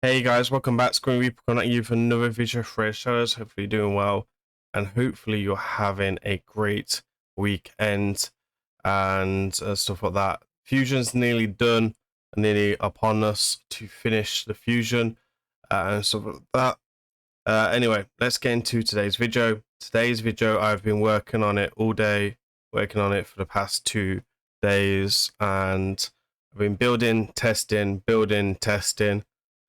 Hey guys, welcome back. It's Grim Reaper coming at you for another video for Raidshadowlegends. Hopefully you're doing well, and hopefully you're having a great weekend and stuff like that. Fusion's nearly done, nearly upon us to finish the fusion and stuff like that. Anyway, let's get into today's video. Today's video, I've been working on it all day, working on it for the past 2 days, and I've been building, testing,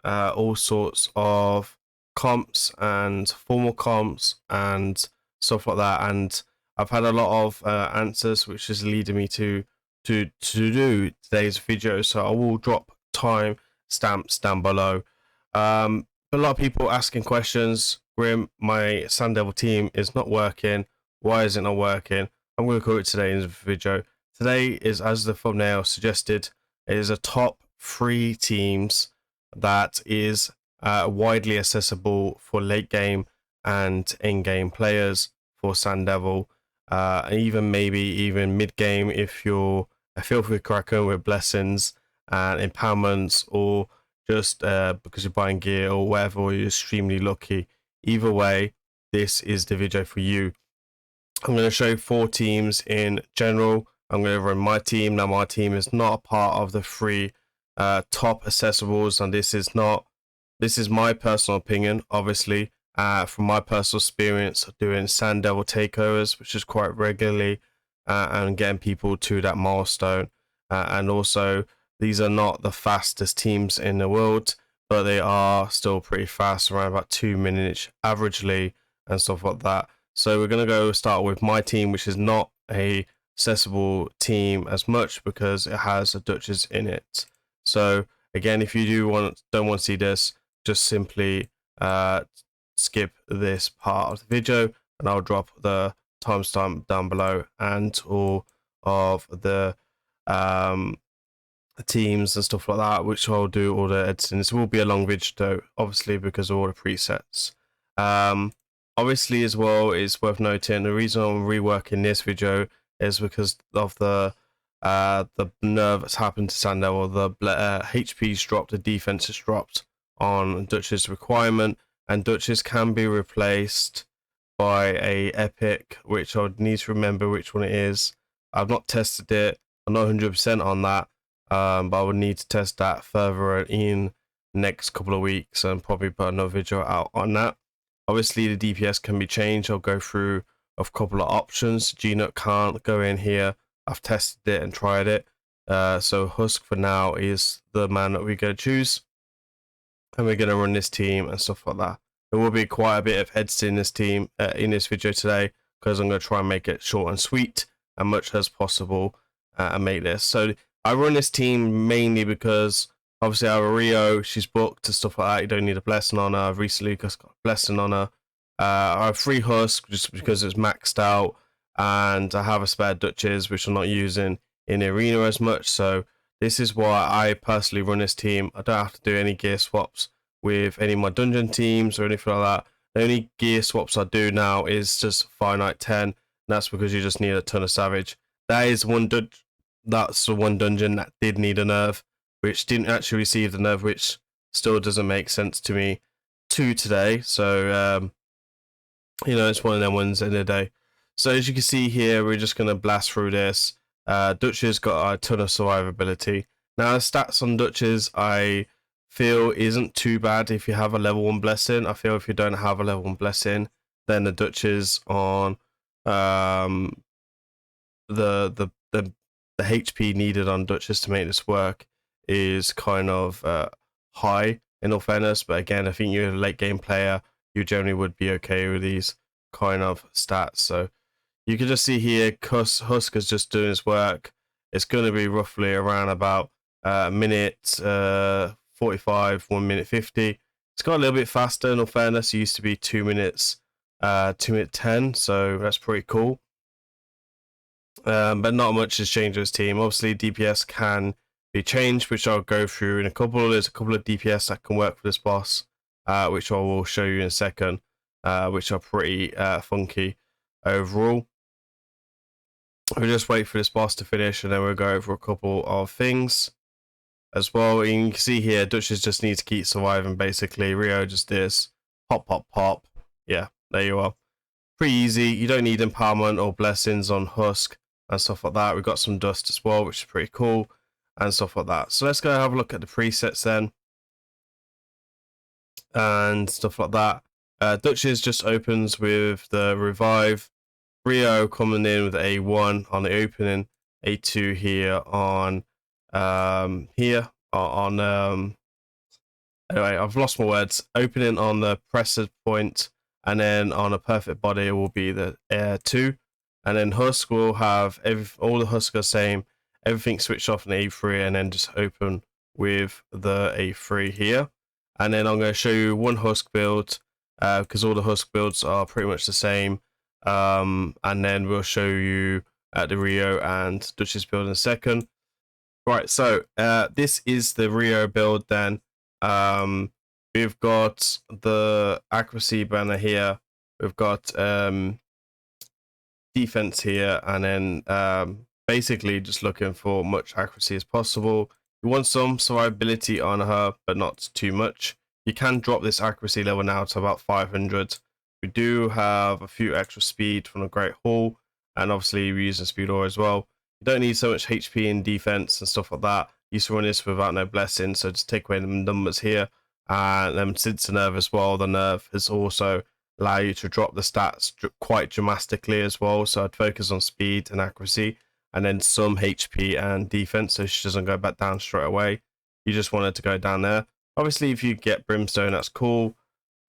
all sorts of comps and formal comps and stuff like that. And I've had a lot of answers, which is leading me to do today's video. So I will drop time stamps down below. A lot of people asking questions. Grim, my Sun Devil team is not working. Why is it not working? I'm going to cover it today in the video. Today is, as the thumbnail suggested, it is a top 3 teams that is widely accessible for late game and in game players for Sun Devil, and even maybe even mid game if you're a filthy cracker with blessings and empowerments, or just because you're buying gear or whatever, or you're extremely lucky. Either way, this is the video for you. I'm going to show 4 teams in general. I'm going to run my team. Now, my team is not a part of the 3 top accessibles, and this is my personal opinion, obviously, from my personal experience doing Sand Devil takeovers, which is quite regularly, and getting people to that milestone. And also, these are not the fastest teams in the world, but they are still pretty fast, around about 2 minutes averagely and stuff like that. So we're going to go start with my team, which is not a accessible team as much because it has a Duchess in it. So again, if you don't want to see this, just simply skip this part of the video, and I'll drop the timestamp down below and all of the teams and stuff like that, which I'll do all the editing. This will be a long video though, obviously, because of all the presets. Obviously, as well, it's worth noting the reason I'm reworking this video is because of the nerf that's happened to Sand Devil. The HP's dropped, the defense has dropped on Duchess requirement, and Duchess can be replaced by a epic, which I would need to remember which one it is. I've not tested it. I'm not 100% on that, but I would need to test that further in the next couple of weeks and probably put another video out on that. Obviously, the DPS can be changed. I'll go through a couple of options. G-Nut can't go in here. I've tested it and tried it. So Husk for now is the man that we're going to choose. And we're going to run this team and stuff like that. There will be quite a bit of editing in this team, in this video today, because I'm going to try and make it short and sweet and much as possible and make this. So I run this team mainly because obviously I have a Rio, she's booked and stuff like that. You don't need a blessing on her. I've recently just got a blessing on her. I have 3 Husk just because it's maxed out, and I have a spare Duchess which I'm not using in the arena as much. So this is why I personally run this team. I don't have to do any gear swaps with any of my dungeon teams or anything like that. The only gear swaps I do now is just finite 10, and that's because you just need a ton of savage. That is that's the one dungeon that did need a nerf, which didn't actually receive the nerf, which still doesn't make sense to me today. So it's one of them ones in the day. So as you can see here, we're just going to blast through this. Duchess got a ton of survivability. Now the stats on Duchess I feel isn't too bad if you have a level 1 blessing. I feel if you don't have a level 1 blessing, then the Duchess on the HP needed on Duchess to make this work is kind of high, in all fairness. But again, I think you're a late game player, you generally would be okay with these kind of stats. So you can just see here, Husk is just doing his work. It's going to be roughly around about minute 45, 1 minute 50. It's got a little bit faster, in all fairness. It used to be 2 minutes, 2 minute 10, so that's pretty cool. But not much has changed with his team. Obviously, DPS can be changed, which I'll go through in a couple. There's a couple of DPS that can work for this boss, which I will show you in a second, which are pretty funky overall. We'll just wait for this boss to finish, and then we'll go over a couple of things. as well. And you can see here, Duchess just needs to keep surviving basically. Rio just this. Pop, pop, pop. Yeah, there you are. Pretty easy. You don't need empowerment or blessings on Husk and stuff like that. We've got some dust as well, which is pretty cool and stuff like that. So let's go have a look at the presets then and stuff like that. Duchess just opens with the revive. Rio coming in with A1 on the opening, A2 here on anyway, I've lost my words. Opening on the pressure point, and then on a perfect body it will be the air 2, and then Husk will have all the Husk are same, everything switched off in A3, and then just open with the A3 here. And then I'm going to show you one Husk build because all the Husk builds are pretty much the same. And then we'll show you the Rio and Duchess build in a second. Right, so this is the Rio build then. We've got the accuracy banner here. We've got defense here, and then basically just looking for much accuracy as possible. You want some survivability on her, but not too much. You can drop this accuracy level now to about 500. We do have a few extra speed from the Great Hall, and obviously we're using speed ore as well. You don't need so much HP and defense and stuff like that. You used to run this without no blessing, so just take away the numbers here. And then since the nerf as well, the nerf has also allow you to drop the stats quite dramatically as well. So I'd focus on speed and accuracy, and then some HP and defense, so she doesn't go back down straight away. You just want her to go down there. Obviously, if you get Brimstone, that's cool.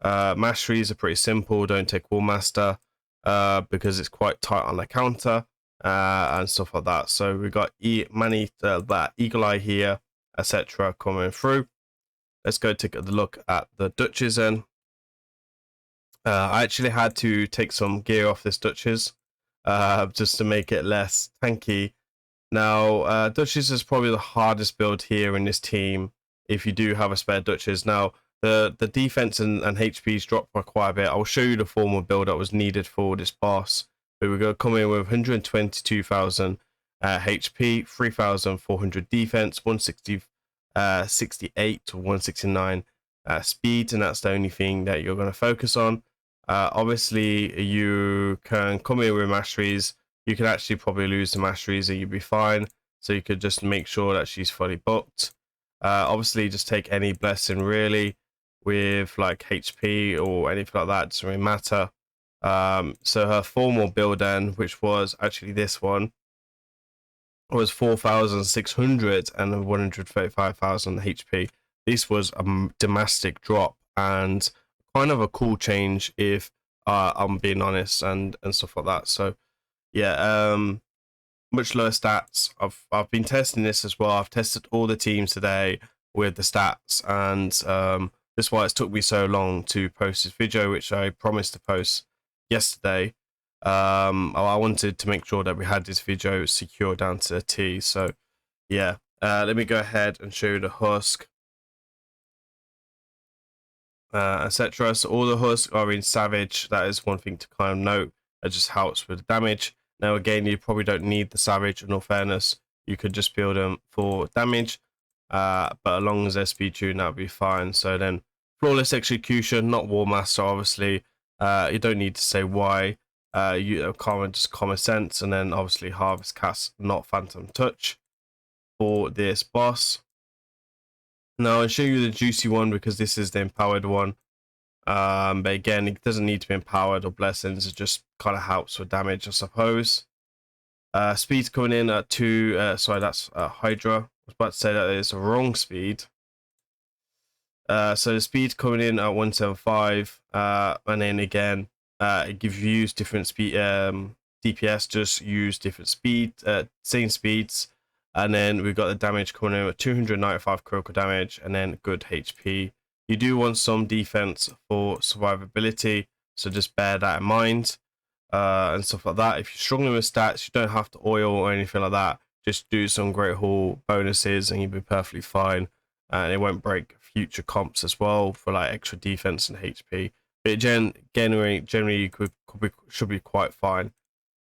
Masteries are pretty simple. Don't take Wall Master because it's quite tight on the counter and stuff like that. So we got that Eagle Eye here, etc. coming through. Let's go take a look at the Duchess then. I actually had to take some gear off this Duchess just to make it less tanky. Now, Duchess is probably the hardest build here in this team if you do have a spare Duchess. Now, the defense and HP's dropped by quite a bit. I'll show you the formal build that was needed for this boss. But we're going to come in with 122,000 HP, 3,400 defense, 168 to 169 speed, and that's the only thing that you're going to focus on. Obviously, you can come in with masteries. You can actually probably lose the masteries and you'll be fine. So you could just make sure that she's fully booked. Obviously, just take any blessing really with like HP or anything like that. Doesn't really matter. So her formal build then, which was actually this one, was 4,600 and 135,000 HP. This was a dramatic drop and kind of a cool change if I'm being honest and stuff like that. So yeah, much lower stats. I've been testing this as well. I've tested all the teams today with the stats, and that's why it's took me so long to post this video, which I promised to post yesterday. I wanted to make sure that we had this video secure down to a T. So yeah, let me go ahead and show you the Husk, etc. So all the Husks are in Savage. That is one thing to kind of note. It just helps with the damage. Now again, you probably don't need the Savage. In all fairness, you could just build them for damage, but as long as they're speed tuned, that'll be fine. So then flawless execution, not War Master, obviously. You don't need to say why. Just common sense, and then obviously Harvest Cast, not Phantom Touch for this boss. Now I'll show you the juicy one because this is the empowered one. But again, it doesn't need to be empowered or blessings. It just kind of helps with damage, I suppose. Speed's coming in at 2. Sorry, that's Hydra. I was about to say that it's a wrong speed. So the speed coming in at 175, and then again, if you use different speed, DPS, just use different speed, same speeds. And then we've got the damage coming in at 295 critical damage, and then good HP. You do want some defense for survivability, so just bear that in mind, and stuff like that. If you're struggling with stats, you don't have to oil or anything like that. Just do some Great Hall bonuses, and you'll be perfectly fine. And it won't break future comps as well for like extra defense and HP. But generally should be quite fine.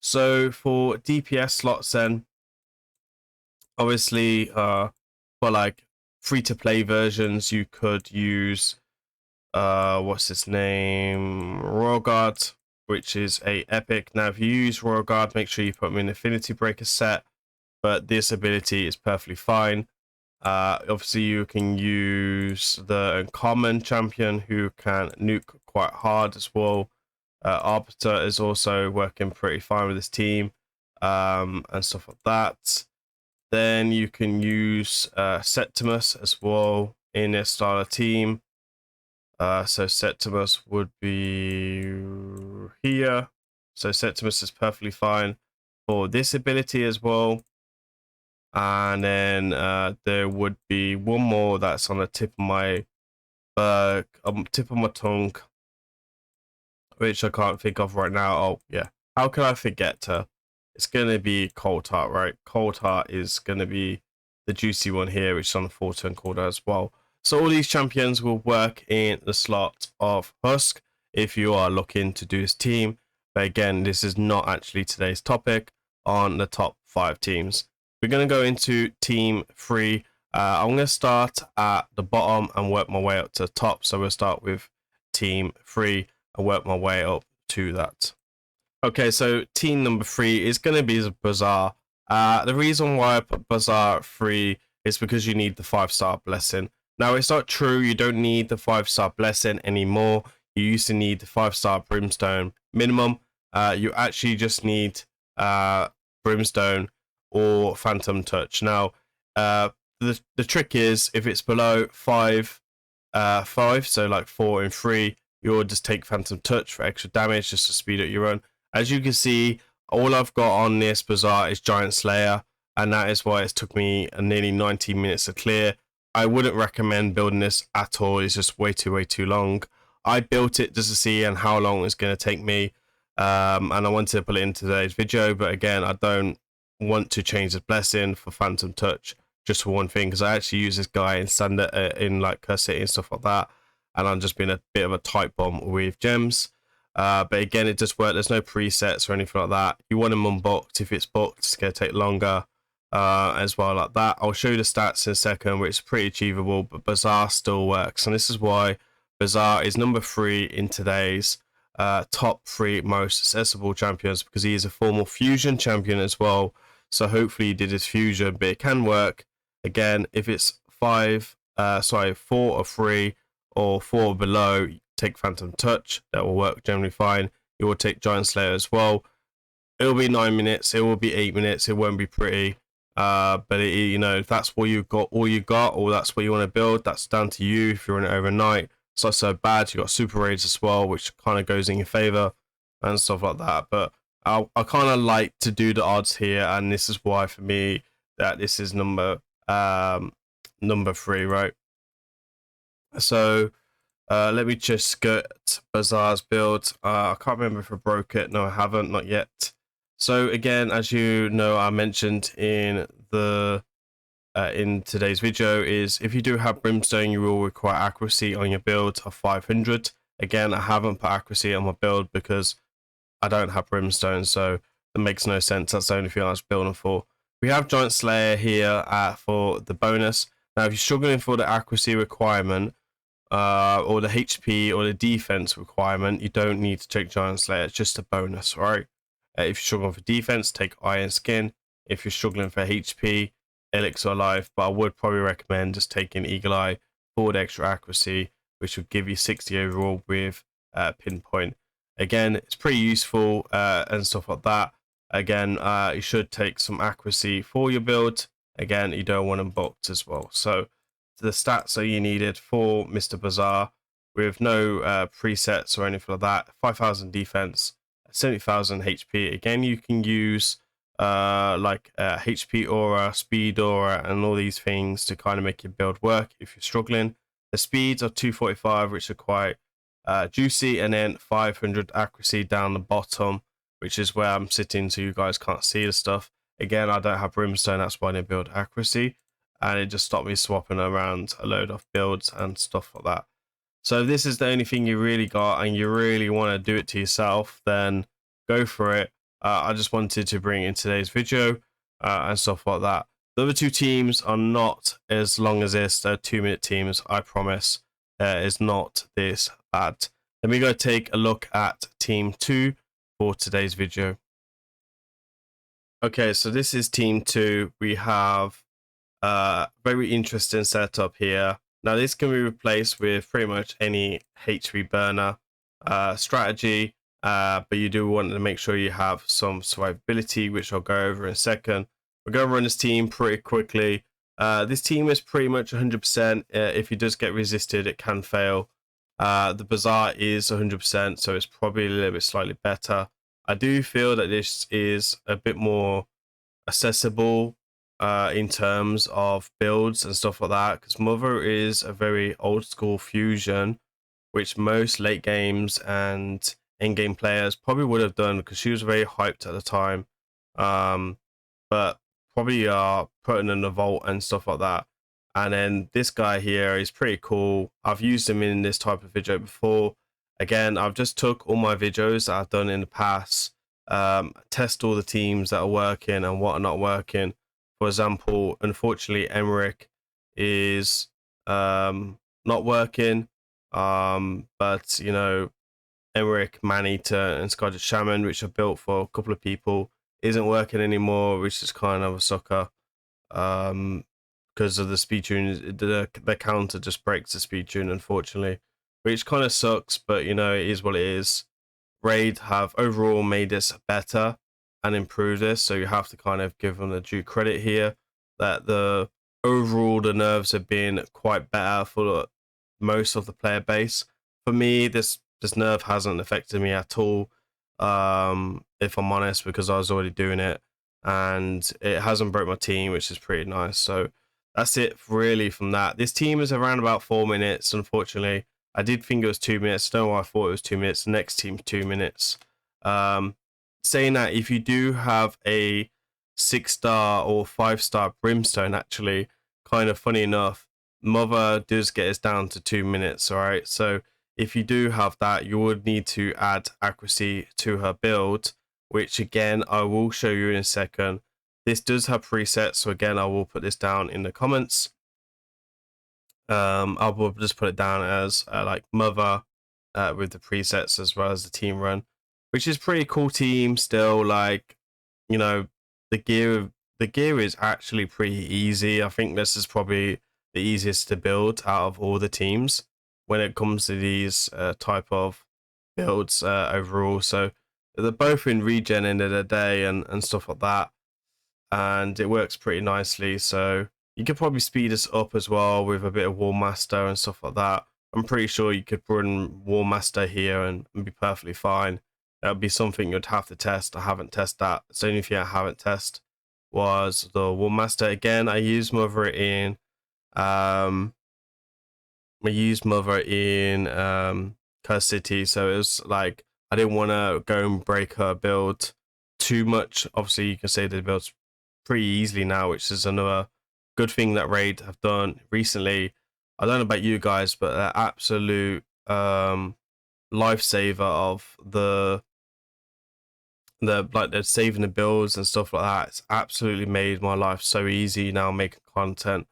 So for DPS slots then, obviously for like free-to-play versions, you could use what's his name, Royal Guard, which is a epic. Now if you use Royal Guard, make sure you put them in Affinity Breaker set, but this ability is perfectly fine. Obviously you can use the uncommon champion who can nuke quite hard as well. Arbiter is also working pretty fine with his team, and stuff like that. Then you can use Septimus as well in a style of team. So Septimus would be here. So Septimus is perfectly fine for this ability as well. And then there would be one more that's on the tip of my tongue, which I can't think of right now. Oh yeah, how can I forget her? It's gonna be Cold Heart, right? Cold Heart is gonna be the juicy one here, which is on the 4-turn cooldown as well. So all these champions will work in the slot of Husk if you are looking to do this team. But again, this is not actually today's topic on the top 5 teams. We're going to go into team 3. I'm going to start at the bottom and work my way up to the top. So we'll start with team 3 and work my way up to that. Okay, so team number 3 is going to be Bazaar. The reason why I put Bazaar at 3 is because you need the 5-star blessing. Now, it's not true you don't need the 5-star blessing anymore. You used to need the 5-star brimstone minimum. You actually just need brimstone or phantom touch. Now, the trick is if it's below 5, so like 4 and 3, you'll just take phantom touch for extra damage just to speed up your run. As you can see, all I've got on this Bazaar is Giant Slayer, and that is why it's took me nearly 90 minutes to clear. I wouldn't recommend building this at all. It's just way too long. I built it just to see and how long it's going to take me, and I wanted to put it in today's video, but again, I don't want to change the blessing for phantom touch just for one thing, because I actually use this guy in standard in like Curse City and stuff like that, and I'm just being a bit of a tight bomb with gems. But again, it just works. There's no presets or anything like that. You want them unbooked. If it's booked, it's going to take longer as well, like that. I'll show you the stats in a second, which is pretty achievable, but Bazaar still works. And this is why Bazaar is number 3 in today's top 3 most accessible champions, because he is a formal fusion champion as well. So hopefully he did his fusion, but it can work. Again, if it's 4 or 3 or 4 or below, take phantom touch. That will work generally fine. It will take Giant Slayer as well. It will be 9 minutes. It will be 8 minutes. It won't be pretty. But you know, if that's what you got, or that's what you want to build, that's down to you. If you're in it overnight, it's not so bad. You got super raids as well, which kind of goes in your favor and stuff like that. But I kind of like to do the odds here, and this is why for me that this is number 3, right? So let me just get Bazaar's build. I can't remember if I broke it. No, I haven't, not yet. So again, as you know, I mentioned in the in today's video, is if you do have brimstone, you will require accuracy on your build of 500. Again, I haven't put accuracy on my build because I don't have brimstone, so it makes no sense. That's the only thing I was building for. We have Giant Slayer here for the bonus. Now, if you're struggling for the accuracy requirement, or the HP or the defense requirement, you don't need to take Giant Slayer. It's just a bonus, right? If you're struggling for defense, take Iron Skin. If you're struggling for HP, Elixir Life. But I would probably recommend just taking Eagle Eye for the extra accuracy, which would give you 60 overall with Pinpoint. Again, it's pretty useful and stuff like that. Again, you should take some accuracy for your build. Again, you don't want them booked as well. So the stats that you needed for Mr. Bazaar with no presets or anything like that: 5,000 defense, 70,000 HP. Again, you can use HP aura, speed aura, and all these things to kind of make your build work if you're struggling. The speeds are 245, which are quite juicy, and then 500 accuracy down the bottom, which is where I'm sitting so you guys can't see the stuff. Again, I don't have brimstone, that's why I didn't build accuracy, and it just stopped me swapping around a load of builds and stuff like that. So if this is the only thing you really got and you really want to do it to yourself, then go for it. I just wanted to bring in today's video and stuff like that. The other two teams are not as long as this. They're 2-minute teams, I promise. It's not this bad. Let me go take a look at team 2 for today's video. Okay, so this is team 2. We have very interesting setup here. Now this can be replaced with pretty much any HP burner strategy, but you do want to make sure you have some survivability, which I'll go over in a second. We're going to run this team pretty quickly. This team is pretty much 100%. If you just get resisted, it can fail. The Bazaar is 100%, so it's probably a little bit slightly better. I do feel that this is a bit more accessible in terms of builds and stuff like that, because Mother is a very old school fusion, which most late games and in-game players probably would have done, because she was very hyped at the time. But probably are putting in the vault and stuff like that. And then this guy here is pretty cool. I've used him in this type of video before. Again, I've just took all my videos that I've done in the past, test all the teams that are working and what are not working. For example, unfortunately, Emmerich is not working. But you know, Emmerich, Maneater, and Scarlet Shaman, which are built for a couple of people, isn't working anymore, which is kind of a sucker. Because of the speed tune, the counter just breaks the speed tune, unfortunately, which kind of sucks. But you know, it is what it is. Raid have overall made this better and improved this, so you have to kind of give them the due credit here, that the overall the nerves have been quite better for most of the player base. For me, this nerve hasn't affected me at all, if I'm honest, because I was already doing it, and it hasn't broke my team, which is pretty nice. So that's it really from that. This team is around about 4 minutes, unfortunately. I did think it was 2 minutes. I don't know why I thought it was 2 minutes. The next team, 2 minutes. Saying that, if you do have a 6-star or 5-star brimstone, actually, kind of funny enough, Mother does get us down to 2 minutes. All right. So if you do have that, you would need to add accuracy to her build, which again, I will show you in a second. This does have presets. So again, I will put this down in the comments. I will just put it down as like Mother with the presets as well as the team run, which is pretty cool team still. Like, you know, the gear is actually pretty easy. I think this is probably the easiest to build out of all the teams when it comes to these type of builds overall. So they're both in regen end of the day and stuff like that, and it works pretty nicely. So you could probably speed this up as well with a bit of War Master and stuff like that. I'm pretty sure you could run War Master here and be perfectly fine. That would be something you'd have to test. I haven't tested that. It's the only thing I haven't tested was the War Master. Again, I used Mother in Curse City, so it was like I didn't want to go and break her build too much. Obviously, you can say the build's pretty easily now, which is another good thing that Raid have done recently. I don't know about you guys, but they're absolute lifesaver of they're saving the builds and stuff like that. It's absolutely made my life so easy now making content.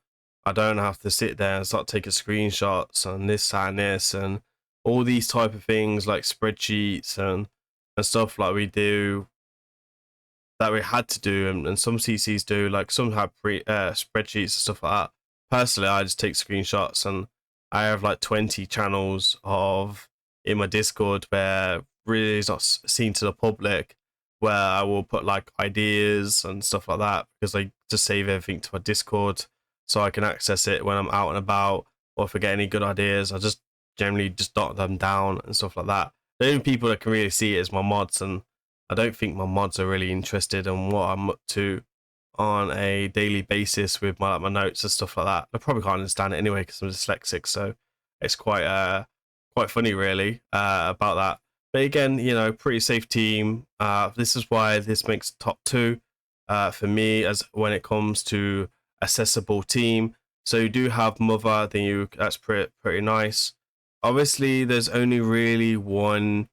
I don't have to sit there and start taking screenshots and this and this and all these type of things like spreadsheets and stuff like we do, that we had to do, and some CCs do, like some have spreadsheets and stuff like that. Personally, I just take screenshots, and I have like 20 channels of in my Discord where really is not seen to the public, where I will put like ideas and stuff like that, because I just save everything to my Discord so I can access it when I'm out and about, or if I get any good ideas, I just generally just dot them down and stuff like that. The only people that can really see it is my mods, and I don't think my mods are really interested in what I'm up to on a daily basis with my notes and stuff like that. They probably can't understand it anyway because I'm dyslexic, so it's quite funny really about that. But again, you know, pretty safe team. This is why this makes top 2 for me as when it comes to accessible team. So you do have Mother, then that's pretty nice. Obviously, there's only really one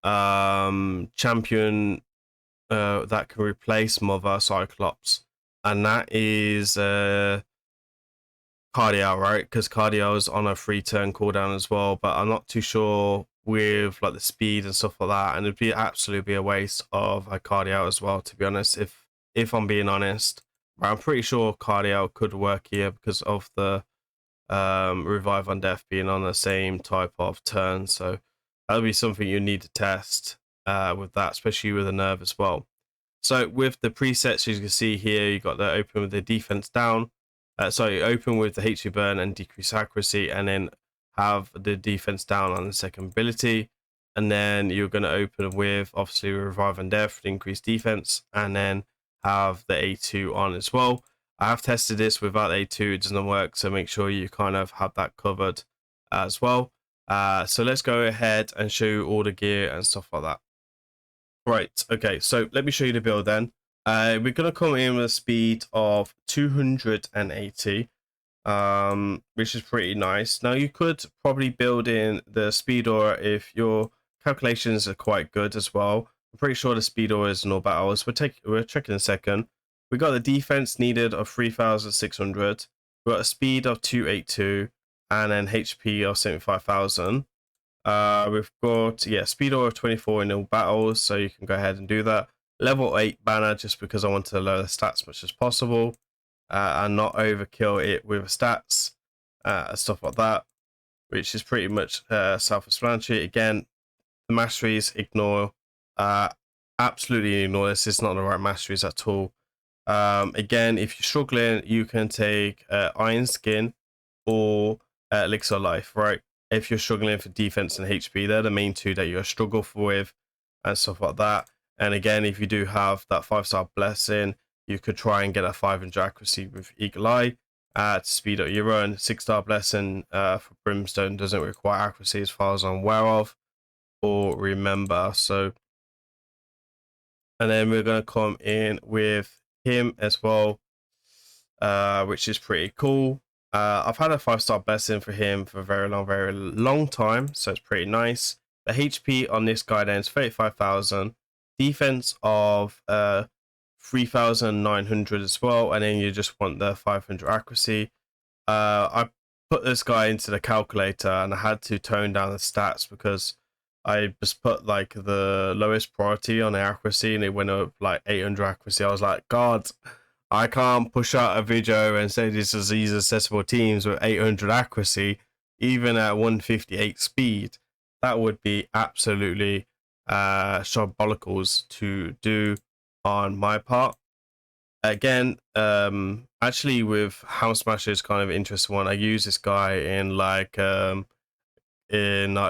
champion that can replace Mother, Cyclops, and that is Cardio, right? Because Cardio is on a 3-turn cooldown as well, but I'm not too sure with like the speed and stuff like that, and it'd be absolutely a waste of a Cardio as well, to be honest, if I'm being honest. But I'm pretty sure Cardio could work here because of the revive on death being on the same type of turn, so that'll be something you need to test with that, especially with a nerve as well. So with the presets, as you can see here, you got the open with the defense down. Sorry, open with the HP burn and decrease accuracy, and then have the defense down on the second ability. And then you're going to open with obviously revive and death, increase defense, and then have the A2 on as well. I have tested this without A2, it doesn't work, so make sure you kind of have that covered as well. So let's go ahead and show you all the gear and stuff like that. Right, okay, so let me show you the build then. We're going to come in with a speed of 280, which is pretty nice. Now, you could probably build in the speed aura if your calculations are quite good as well. I'm pretty sure the speed aura is in all battles. We're checking in a second. We got the defense needed of 3,600. We got a speed of 282, and then HP of 75,000. We've got speed aura of 24 in all battles, so you can go ahead and do that. Level 8 banner, just because I want to lower the stats as much as possible, and not overkill it with stats, stuff like that, which is pretty much self-explanatory. Again, the masteries, ignore, absolutely ignore this. It's not the right masteries at all. Again, if you're struggling, you can take Iron Skin or Elixir Life, right? If you're struggling for defense and HP, they're the main two that you're struggle with and stuff like that. And again, if you do have that 5-star blessing, you could try and get a 500 accuracy with Eagle Eye to speed up your run. 6-star blessing for Brimstone doesn't require accuracy as far as I'm aware of or remember. So, and then we're going to come in with him as well, which is pretty cool. I've had a 5-star blessing for him for a very long time, so it's pretty nice. The HP on this guy then is 35,000, defense of 3,900 as well, and then you just want the 500 accuracy. I put this guy into the calculator and I had to tone down the stats because I just put like the lowest priority on the accuracy and it went up like 800 accuracy. I was like, God, I can't push out a video and say this is these accessible teams with 800 accuracy, even at 158 speed. That would be absolutely sharbolicals to do on my part. Again, actually with House Smasher is kind of an interesting one. I use this guy in like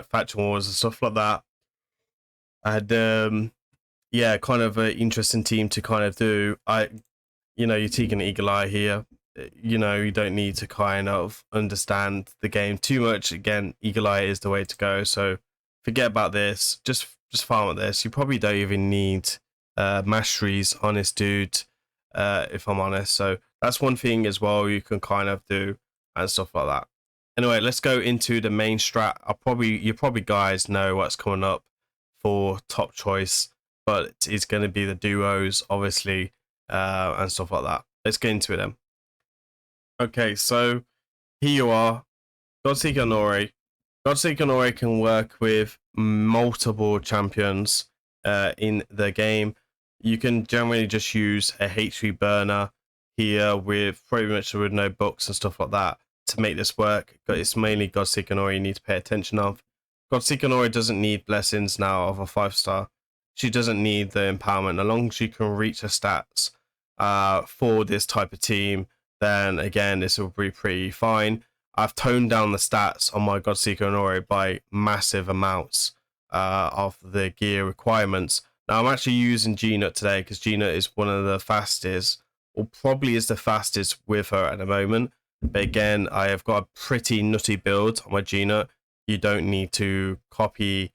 faction wars and stuff like that. I had yeah, kind of an interesting team to kind of do. You're taking an Eagle Eye here. You don't need to kind of understand the game too much. Again, Eagle Eye is the way to go. So forget about this. Just farm at this. You probably don't even need masteries on this dude, if I'm honest. So that's one thing as well you can kind of do and stuff like that. Anyway, let's go into the main strat. You probably guys know what's coming up for top choice, but it's going to be the duos, obviously, and stuff like that. Let's get into it then. Okay, so here you are, Godseeker Nori. Godseeker Nori can work with multiple champions in the game. You can generally just use a HP burner here with pretty much with no books and stuff like that to make this work. It's mainly Godseeker Nori you need to pay attention of. Godseeker Nori doesn't need blessings now of a 5-star. She doesn't need the empowerment. As long as she can reach her stats for this type of team, then again, this will be pretty fine. I've toned down the stats on my Godseeker Nori by massive amounts of the gear requirements. Now, I'm actually using G-Nut today because G-Nut is one of the fastest, or probably is the fastest with her at the moment. But again, I have got a pretty nutty build on my G-Nut. You don't need to copy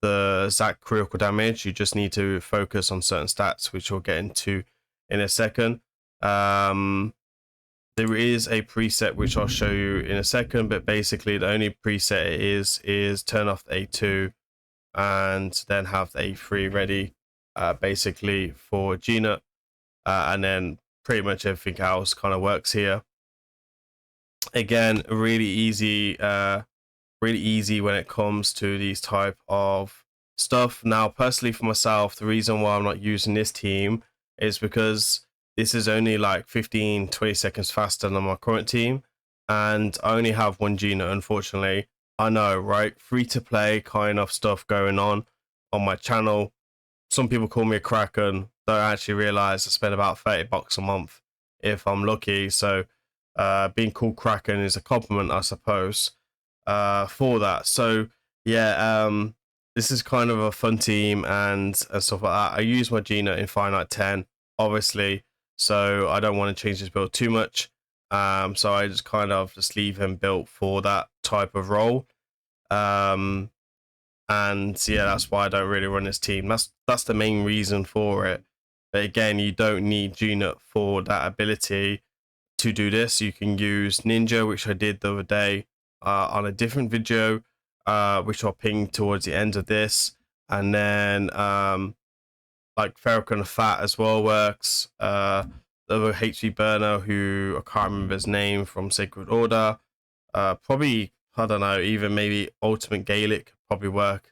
the exact critical damage. You just need to focus on certain stats, which we'll get into in a second. There is a preset which I'll show you in a second, but basically the only preset it is turn off the A2 and then have the A3 ready, basically for G-Nut, and then pretty much everything else kind of works here. Again, really easy when it comes to these type of stuff. Now, personally for myself, the reason why I'm not using this team is because this is only like 15-20 seconds faster than my current team, and I only have one Gina, unfortunately. I know, right? Free to play kind of stuff going on my channel. Some people call me a Kraken, don't actually realize I spend about $30 a month if I'm lucky. So being called Kraken is a compliment, I suppose, for that. So yeah, this is kind of a fun team and stuff like that. I use my Gina in Finite 10, obviously, so I don't want to change his build too much. So I just kind of just leave him built for that type of role. And yeah, that's why I don't really run this team. That's the main reason for it. But again, you don't need Gina for that ability to do this. You can use Ninja, which I did the other day on a different video, which I'll ping towards the end of this. And then like Ferrocon Fat as well works. The other HP burner, who I can't remember his name, from Sacred Order. Probably, I don't know, even maybe Ultimate Gaelic probably work.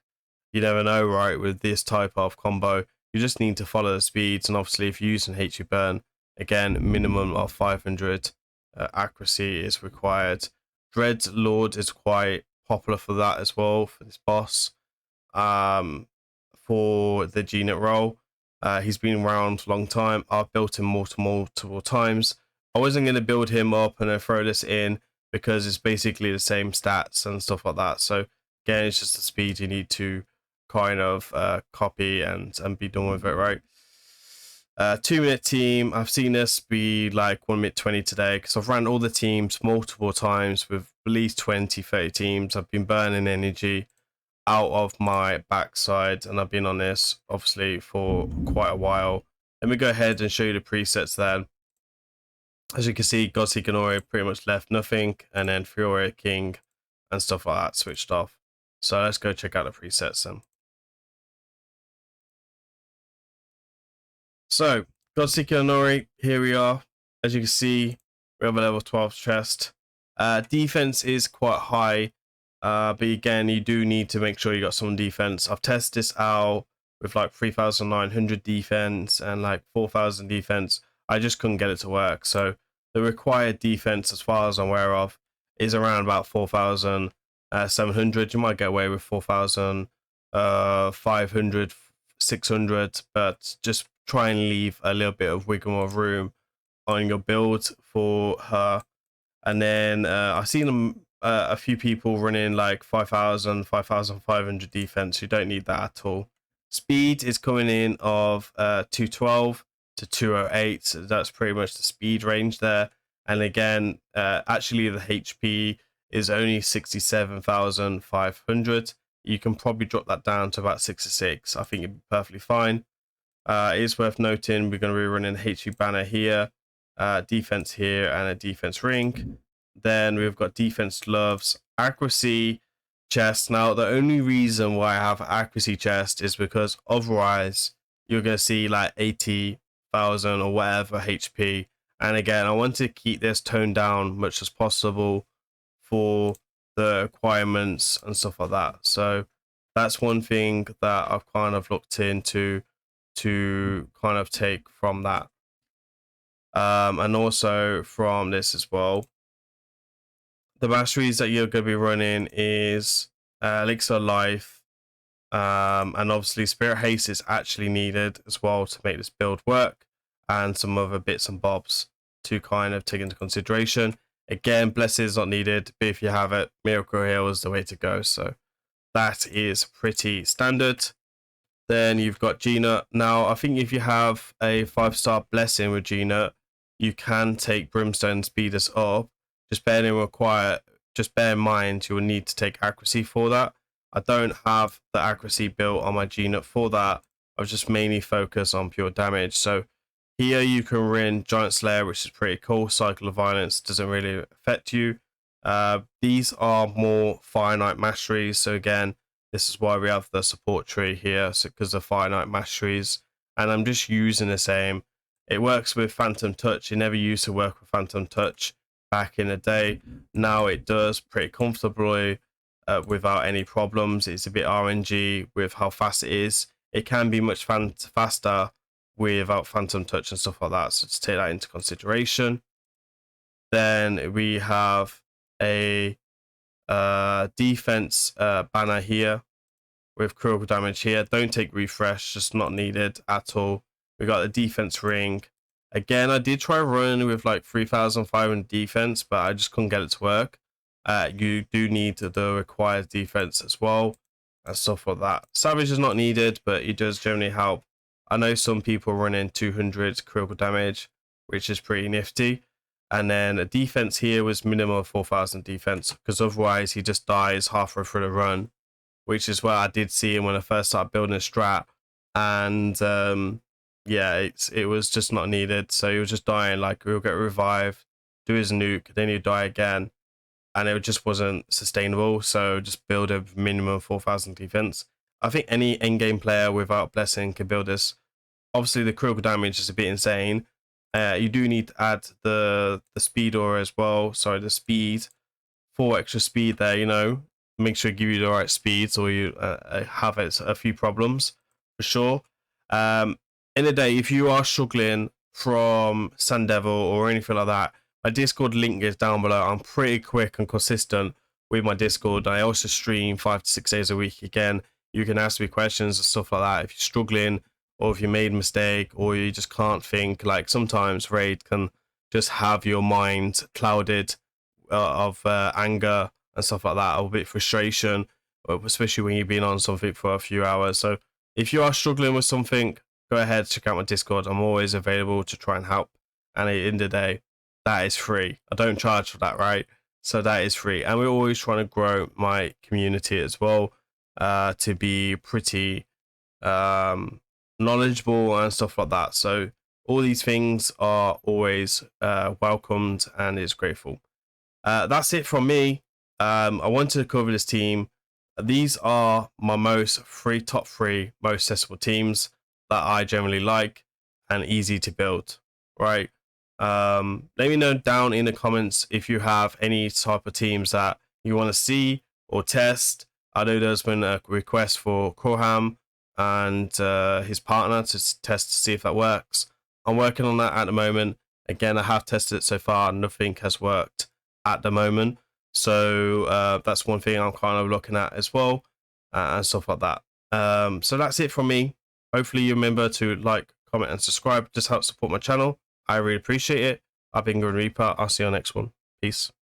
You never know, right? With this type of combo, you just need to follow the speeds, and obviously if you're using HP burn, again, minimum of 500 accuracy is required. Dread Lord is quite popular for that as well, for this boss. For the Gnet role, he's been around a long time. I've built him multiple times. I wasn't going to build him up and then throw this in because it's basically the same stats and stuff like that. So again, it's just the speed you need to kind of copy and be done with it, right? 2-minute team. I've seen this be like 1 minute 20 today because I've ran all the teams multiple times with at least 20-30 teams. I've been burning energy out of my backside, and I've been on this obviously for quite a while. Let me go ahead and show you the presets then. As you can see, Godseeker Nori pretty much left nothing, and then Fury King and stuff like that switched off. So let's go check out the presets then. So Godseeker Nori, here we are. As you can see, we have a level 12 chest. Defense is quite high, but again, you do need to make sure you got some defense. I've tested this out with like 3,900 defense and like 4,000 defense. I just couldn't get it to work. So the required defense, as far as I'm aware of, is around about 4,700. You might get away with 4,500, 600, but just try and leave a little bit of wiggle of room on your build for her. And then I've seen a few people running like 5,000, 5,500 defense. You don't need that at all. Speed is coming in of 212 to 208. So that's pretty much the speed range there. And again, actually the HP is only 67,500. You can probably drop that down to about 66. I think it'd be perfectly fine. It is worth noting we're going to be running HP banner here, defense here, and a defense ring. Then we've got defense gloves, accuracy chest. Now, the only reason why I have accuracy chest is because otherwise you're going to see like 80,000 or whatever HP. And again, I want to keep this toned down much as possible for the requirements and stuff like that. So that's one thing that I've kind of looked into to kind of take from that. And also from this as well. The masteries that you're going to be running is Elixir Life, and obviously Spirit Haste is actually needed as well to make this build work, and some other bits and bobs to kind of take into consideration. Again, Blessing is not needed, but if you have it, Miracle Heal is the way to go. So that is pretty standard. Then you've got Gina. Now, I think if you have a 5-star Blessing with Gina, you can take Brimstone and speed us up. Just bear in mind you will need to take accuracy for that. I don't have the accuracy built on my Gina for that. I've just mainly focused on pure damage. So here you can run Giant Slayer, which is pretty cool. Cycle of Violence doesn't really affect you. These are more finite masteries. So again, this is why we have the support tree here, so because of finite masteries. And I'm just using the same. It works with Phantom Touch. It never used to work with Phantom Touch back in the day. Now it does pretty comfortably without any problems. It's a bit RNG with how fast it is. It can be much faster without Phantom Touch and stuff like that. So to take that into consideration. Then we have a defense banner here with critical damage here. Don't take refresh, just not needed at all. We got the defense ring. Again, I did try running with like 3,500 defense, but I just couldn't get it to work. You do need the required defense as well and stuff like that. Savage is not needed, but it does generally help. I know some people running 200 critical damage, which is pretty nifty. And then a defense here was minimum of 4,000 defense, because otherwise he just dies halfway through the run, which is what I did see him when I first started building a strat. And yeah, it was just not needed. So he was just dying, like he'll get revived, do his nuke, then he'd die again. And it just wasn't sustainable. So just build a minimum 4,000 defense. I think any endgame player without Blessing can build this. Obviously, the critical damage is a bit insane. You do need to add the speed aura as well. Sorry, the speed. 4 extra speed there, you know. Make sure you give you the right speeds, or you have a few problems for sure. In the day, if you are struggling from Sun Devil or anything like that, my Discord link is down below. I'm pretty quick and consistent with my Discord. I also stream 5 to 6 days a week. Again, you can ask me questions and stuff like that if you're struggling, or if you made a mistake, or you just can't think. Like sometimes Raid can just have your mind clouded of anger and stuff like that, or a bit of frustration, especially when you've been on something for a few hours. So if you are struggling with something, go ahead, check out my Discord. I'm always available to try and help. And at the end of the day, that is free. I don't charge for that, right? So that is free. And we're always trying to grow my community as well, to be pretty knowledgeable and stuff like that. So all these things are always welcomed and is grateful. That's it from me. I wanted to cover this team. These are my top three most accessible teams that I generally like and easy to build, right? Let me know down in the comments if you have any type of teams that you want to see or test. I know there's been a request for Korham and his partner to test to see if that works. I'm working on that at the moment. Again, I have tested it so far. Nothing has worked at the moment. So that's one thing I'm kind of looking at as well, and stuff like that. So that's it from me. Hopefully you remember to like, comment and subscribe. Just help support my channel. I really appreciate it. I've been Grim Reaper. I'll see you on the next one. Peace.